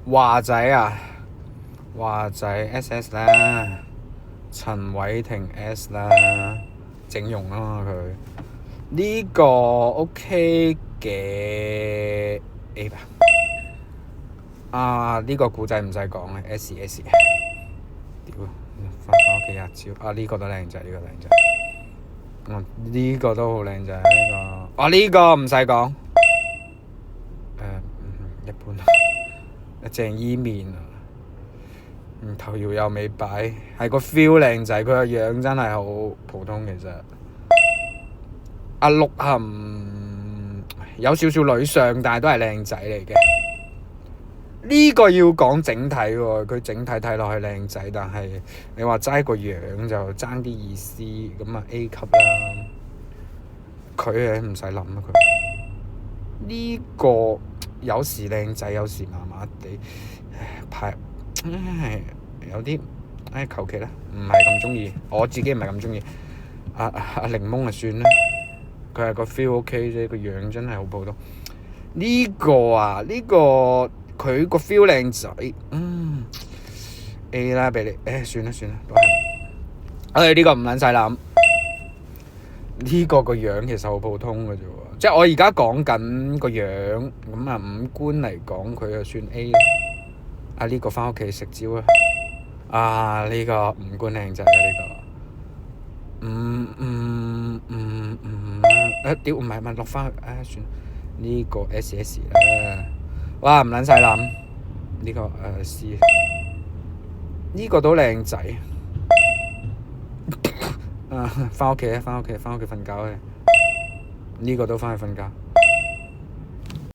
華仔啊，華仔 SS 啦，陳偉霆 S 啦，整容啊嘛佢呢個 OK 嘅 A 吧。呢個古仔唔使講啦 S。 屌，翻屋企日照呢個都靚仔，呢個靚仔。呢個都好靚仔，呢個唔使講。一般。鄭伊健啊，頭搖又未擺，係個 feel 靚仔，佢個樣真係好普通。其實阿鹿晗有少少女相，但係都係靚仔嚟嘅。呢個要講整體喎，佢整體睇落去靚仔，但係你話齋個樣就爭啲意思，咁啊 A 級啦。佢唔使諗啊，佢呢個有時靚仔，有時麻麻地，有啲求其啦，唔係咁中意，我自己唔係咁中意。阿檸檬就算啦，佢係個 feel OK 啫，個樣真係好普通。呢個佢個 feel 靚仔，A 啦俾你，算啦，都係。呢個唔撚使諗，呢個個樣其實好普通嘅啫喎，即係我而家講緊個樣，咁啊五官嚟講佢就算 A 啦。呢個返屋企食蕉啊！呢個五官靚仔啊！屌唔係落返去，算呢個 SS 啦。哇唔撚使諗，呢個C，呢個都靚仔。返屋企瞓覺嘅，呢個都返去瞓覺。